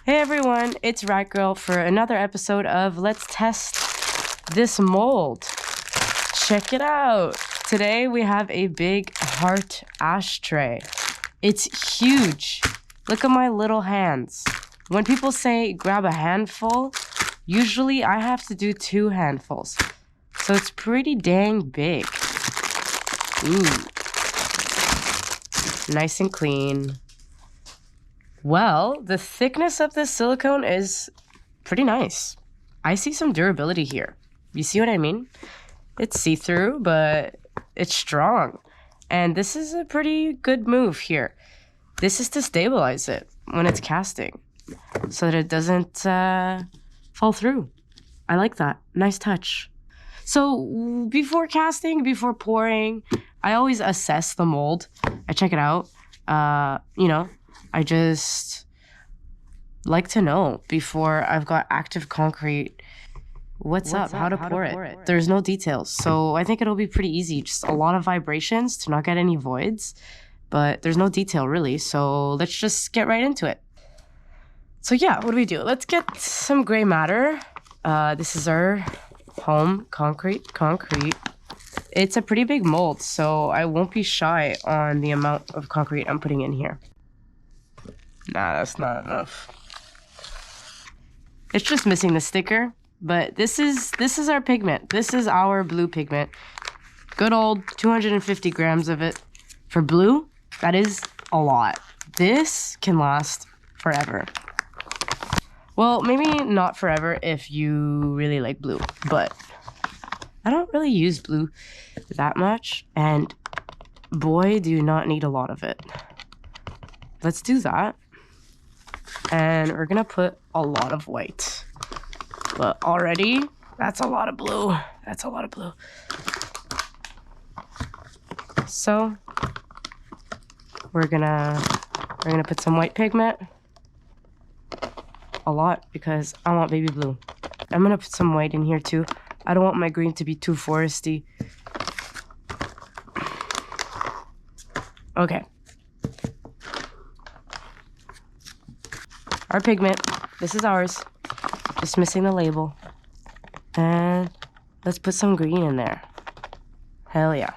Hey everyone, it's Ratgirl for another episode of Let's Test This Mold. Check it out. Today we have a big heart ashtray. It's huge. Look at my little hands. When people say grab a handful, usually I have to do 2 handfuls. So it's pretty dang big. Ooh. Nice and clean. Well, the thickness of this silicone is pretty nice. I see some durability here. You see what I mean? It's see-through, but it's strong. And this is a pretty good move here. This is to stabilize it when it's casting so that it doesn't fall through. I like that. Nice touch. So before casting, before pouring, I always assess the mold. I check it out. I just like to know before I've got active concrete what's up, how to pour it. There's no details. So I think it'll be pretty easy. Just a lot of vibrations to not get any voids, but there's no detail really. So let's just get right into it. So yeah, what do we do? Let's get some gray matter. This is our home concrete. It's a pretty big mold, so I won't be shy on the amount of concrete I'm putting in here. Nah, that's not enough. It's just missing the sticker, but this is our pigment. This is our blue pigment. Good old 250 grams of it. For blue, that is a lot. This can last forever. Well, maybe not forever if you really like blue, but I don't really use blue that much, and boy, do you not need a lot of it. Let's do that. And we're gonna put a lot of white. But already, that's a lot of blue. That's a lot of blue. So we're gonna put some white pigment. A lot, because I want baby blue. I'm gonna put some white in here too. I don't want my green to be too foresty. Okay. Our pigment, this is ours. Just missing the label. And let's put some green in there. Hell yeah.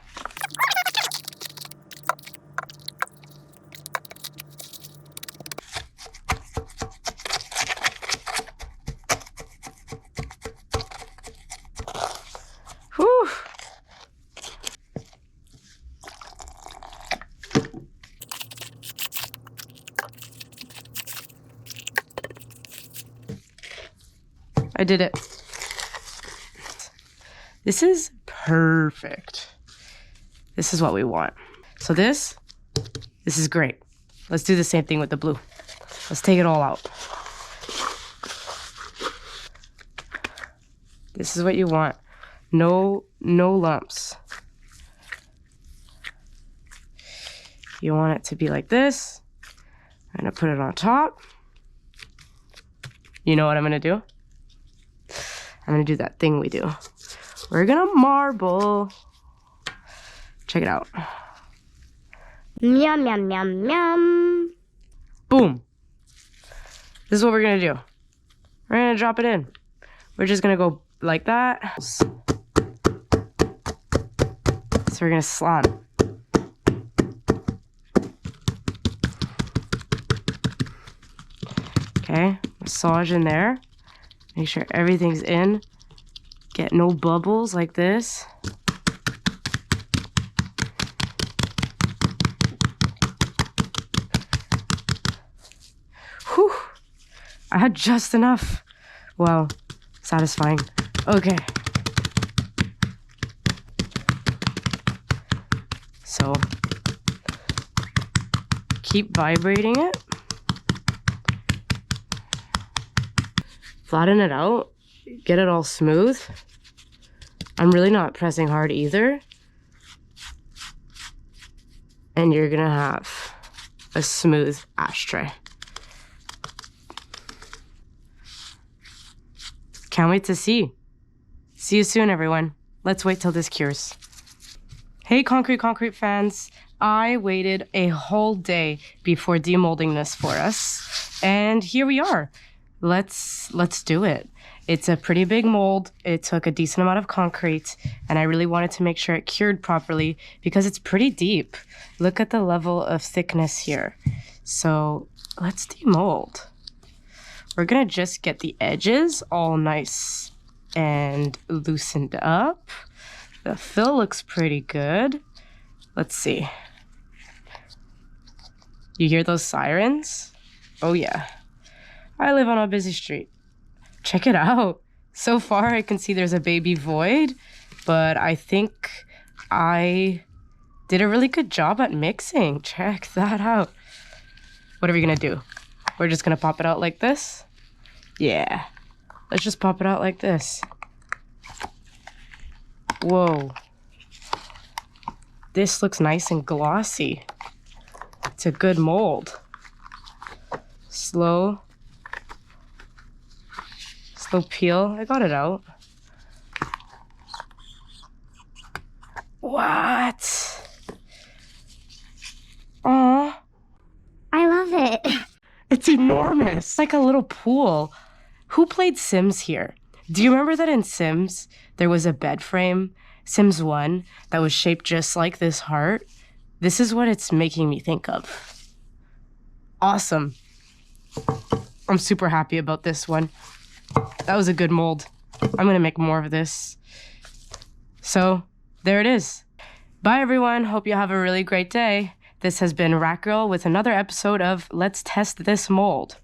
Whew. I did it. This is perfect. This is what we want. So this is great. Let's do the same thing with the blue. Let's take it all out. This is what you want. No lumps. You want it to be like this. I'm gonna put it on top. You know what I'm gonna do? I'm gonna do that thing we do. We're gonna marble. Check it out. Yum, yum, yum, yum. Boom. This is what we're gonna do. We're gonna drop it in. We're just gonna go like that. So we're gonna slam. Okay, massage in there. Make sure everything's in. Get no bubbles like this. Whew. I had just enough. Wow, satisfying. Okay. So, keep vibrating it. Flatten it out, get it all smooth. I'm really not pressing hard either. And you're gonna have a smooth ashtray. Can't wait to see. See you soon, everyone. Let's wait till this cures. Hey, concrete fans. I waited a whole day before demolding this for us. And here we are. Let's do it. It's a pretty big mold. It took a decent amount of concrete, and I really wanted to make sure it cured properly because it's pretty deep. Look at the level of thickness here. So let's demold. We're gonna just get the edges all nice and loosened up. The fill looks pretty good. Let's see. You hear those sirens? Oh yeah. I live on a busy street. Check it out. So far I can see there's a baby void, but I think I did a really good job at mixing. Check that out. What are we gonna do? We're just gonna pop it out like this? Yeah. Let's just pop it out like this. Whoa. This looks nice and glossy. It's a good mold. Slow peel. I got it out. What? Aw. I love it. It's enormous. Like a little pool. Who played Sims here? Do you remember that in Sims, there was a bed frame, Sims 1, that was shaped just like this heart? This is what it's making me think of. Awesome. I'm super happy about this one. That was a good mold. I'm gonna make more of this. So, there it is. Bye everyone, hope you have a really great day. This has been Ratgirl with another episode of Let's Test This Mold.